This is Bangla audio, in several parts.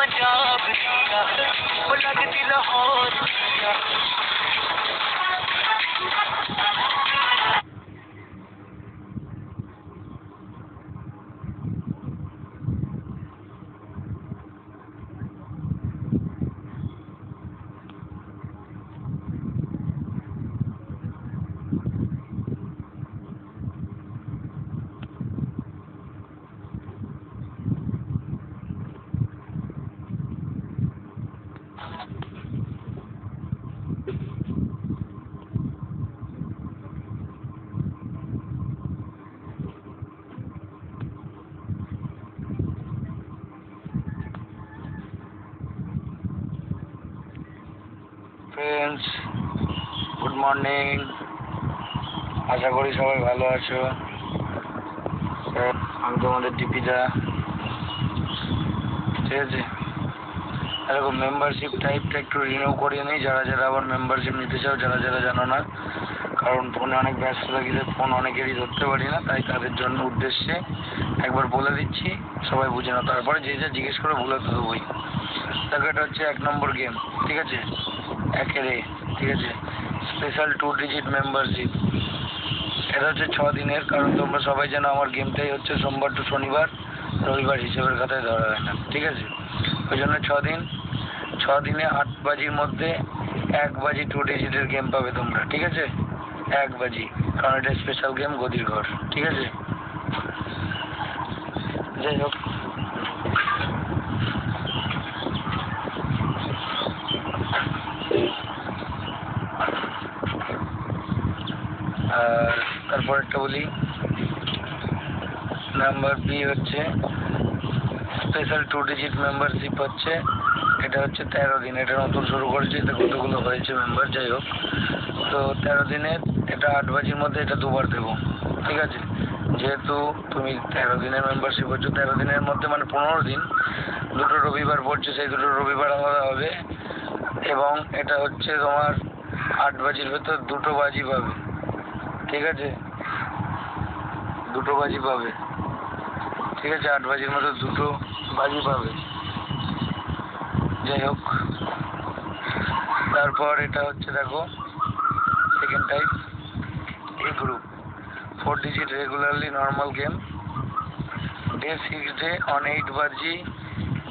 पंजाब दिया वो लगती लाहौर दिया। Friends, good morning. আশা করি সবাই ভালো আছো। আমি তোমাদের ডিপিদা, ঠিক আছে। এরকম মেম্বারশিপ টাইপটা একটু রিনিউ করিয়ে নিই, যারা যারা আবার মেম্বারশিপ নিতে চাও, যারা যারা জানো না। কারণ ফোনে অনেক ব্যস্ত থাকিলে ফোন অনেকেরই ধরতে পারি না, তাই তাদের জন্য উদ্দেশ্যে একবার বলে দিচ্ছি, সবাই বুঝে নাও। তারপরে যে যা জিজ্ঞেস করে ভুলে তো দেবোই। দেখো, এটা হচ্ছে 1 নম্বর গেম, ঠিক আছে, একের এ, ঠিক আছে। Special 2 digit membership. এটা হচ্ছে 6 দিনের, কারণ তোমরা সবাই জানো আমার গেমটাই হচ্ছে সোমবার টু শনিবার, রবিবার হিসেবের খাতায় ধরা হয় না, ঠিক আছে। ওই জন্য 6 দিন, 6 দিনে 8 বাজির মধ্যে 1 বাজি 2 ডিজিটের গেম পাবে তোমরা, ঠিক আছে। 1 বাজি, কারণ এটা স্পেশাল গেম গদির ঘর, ঠিক আছে। যাই হোক, আর তারপর একটা বলি, নাম্বার বি হচ্ছে স্পেশাল 2 ডিজিট মেম্বারশিপ হচ্ছে, এটা হচ্ছে 13 দিন। এটা নতুন শুরু করেছে, এটা কতগুলো হয়েছে মেম্বার, যাই হোক। তো 13 দিনের এটা 8 বাজির মধ্যে এটা দুবার দেবো, ঠিক আছে। যেহেতু তুমি 13 দিনের মেম্বারশিপ হচ্ছে, 13 দিনের মধ্যে মানে 15 দিন, 2টো রবিবার পড়ছে, সেই 2টো রবিবার আলাদা হবে। এবং এটা হচ্ছে তোমার 8 বাজির ভেতর 2টো বাজি পাবে, ঠিক আছে। 2টো বাজি পাবে, ঠিক আছে। 8 বাজির মধ্যে 2টো বাজি পাবে, যাই হোক। তারপর এটা হচ্ছে দেখো second type, A group 4 digit regularly normal game. Day 6 day on 8 বাজি,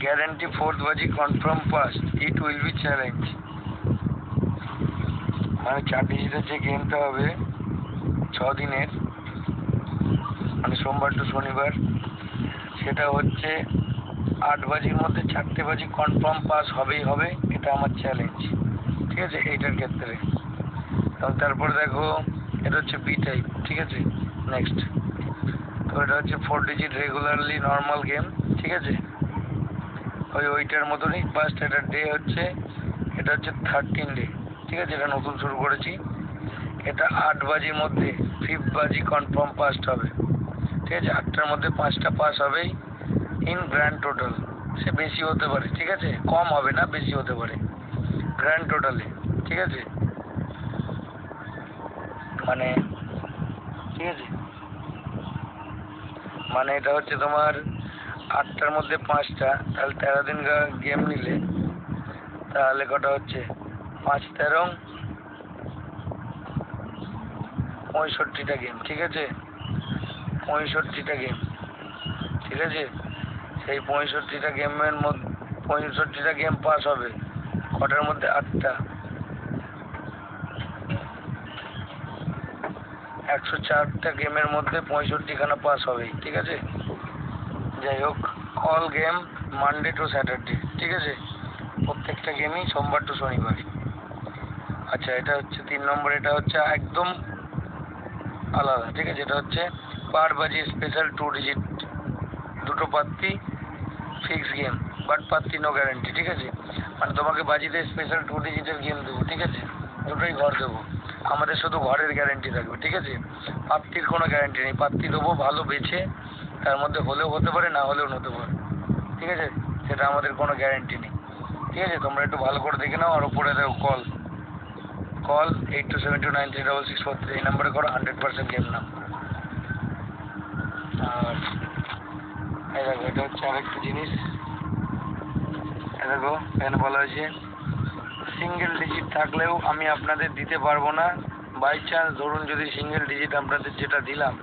গ্যারান্টি 4th বাজি confirm past, it will be challenge. মানে 4 ডিজিটের যে গেমটা হবে 6 দিনের, মানে সোমবার টু শনিবার, সেটা হচ্ছে 8 বাজির মধ্যে 4টে বাজি কনফার্ম পাস হবেই হবে, এটা আমার চ্যালেঞ্জ, ঠিক আছে, এইটার ক্ষেত্রে। এবং তারপরে দেখো এটা হচ্ছে বি টাইপ, ঠিক আছে। নেক্সট, তো এটা হচ্ছে 4 ডিজিট রেগুলারলি নর্মাল গেম, ঠিক আছে। ওইটার মতনই, ফার্স্ট এটার ডে হচ্ছে, এটা হচ্ছে 13 ডে, ঠিক আছে। এটা নতুন শুরু করেছি। এটা 8 বাজির মধ্যে 5th বাজি কনফার্ম পাস্ট হবে, ঠিক আছে। 8টার মধ্যে 5টা পাস হবেই ইন গ্র্যান্ড টোটাল। সে বেশি হতে পারে, ঠিক আছে, কম হবে না, বেশি হতে পারে গ্র্যান্ড টোটালে, ঠিক আছে। মানে, ঠিক আছে, মানে এটা হচ্ছে তোমার 8টার মধ্যে 5টা, তাহলে 13 দিন গেম নিলে তাহলে কটা হচ্ছে, 5 13 65টা গেম, ঠিক আছে। 65টা গেম, ঠিক আছে। সেই 65টা গেমের মধ্যে 65টা গেম পাস হবে কটার মধ্যে, 8টা। 104টা গেমের মধ্যে 65খানা পাস হবে, ঠিক আছে। যাই হোক, all game Monday to Saturday, ঠিক আছে। প্রত্যেকটা গেমই সোমবার টু শনিবার। আচ্ছা, এটা হচ্ছে 3 নম্বর, এটা হচ্ছে একদম আলাদা, ঠিক আছে। এটা হচ্ছে পার বাজি স্পেশাল 2 ডিজিট, 2টো পাত্তি ফিক্স গেম, বাট পাত্তি নো গ্যারান্টি, ঠিক আছে। মানে তোমাকে বাজিতে স্পেশাল 2 ডিজিটের গেম দেবো, ঠিক আছে। 2টোই ঘর দেবো, আমাদের শুধু ঘরের গ্যারান্টি থাকবে, ঠিক আছে। পাত্তির কোনো গ্যারান্টি নেই, পাত্তি দেবো ভালো বেছে, তার মধ্যে হলেও হতে পারে, না হলেও হতে পারে, ঠিক আছে। সেটা আমাদের কোনো গ্যারান্টি নেই, ঠিক আছে। তোমরা একটু ভালো করে দেখে নাও। আর উপরে দেখো কল 8272936643, এই নাম্বারে করো, 100% গেম নাম। আর এই দেখো, এটা হচ্ছে আরেকটা জিনিস, দেখো এখানে বলা হয়েছে সিঙ্গেল ডিজিট থাকলেও আমি আপনাদের দিতে পারবো না। বাই চান্স ধরুন যদি সিঙ্গেল ডিজিট আপনাদের যেটা দিলাম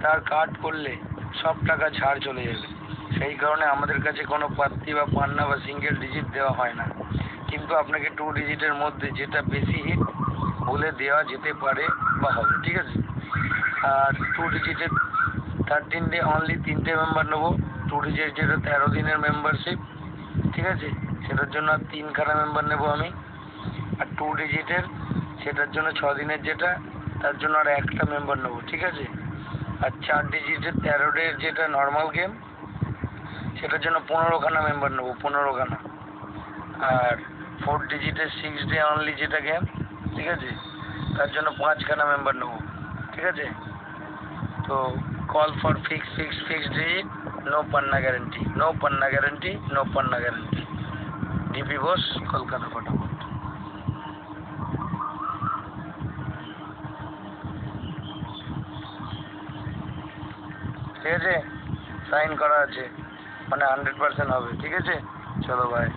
তার কাট করলে সব টাকা ছাড় চলে যাবে, সেই কারণে আমাদের কাছে কোনো পাত্তি বা পান্না বা সিঙ্গেল ডিজিট দেওয়া হয় না। কিন্তু আপনাকে 2 ডিজিটের মধ্যে যেটা বেশি হিট বলে দেওয়া যেতে পারে বা হবে, ঠিক আছে। আর 2 ডিজিটের 13 ডে অনলি 3টে মেম্বার নেবো। 2 ডিজিট যেটা 13 দিনের মেম্বারশিপ, ঠিক আছে, সেটার জন্য আর 3খানা মেম্বার নেবো আমি। আর 2 ডিজিটের সেটার জন্য 6 দিনের যেটা, তার জন্য আর একটা মেম্বার নেবো, ঠিক আছে। আর 4 ডিজিটের 13 ডের যেটা নর্মাল গেম, সেটার জন্য 15খানা মেম্বার নেবো, 15খানা। আর 4 ডিজিটের 6 ডে অনলি যেটা গেম, ঠিক আছে, তার জন্য 5খানা মেম্বার নেবো, ঠিক আছে। তো call for fixed digit, no পান্না গ্যারেন্টি, নো পান্না গ্যারেন্টি, নো পান্না গ্যারেন্টি। ডিপি বোস, কলকাতা ফটাফট। ঠিক আছে, সাইন করা আছে, মানে 100% হবে, ঠিক আছে। চলো ভাই।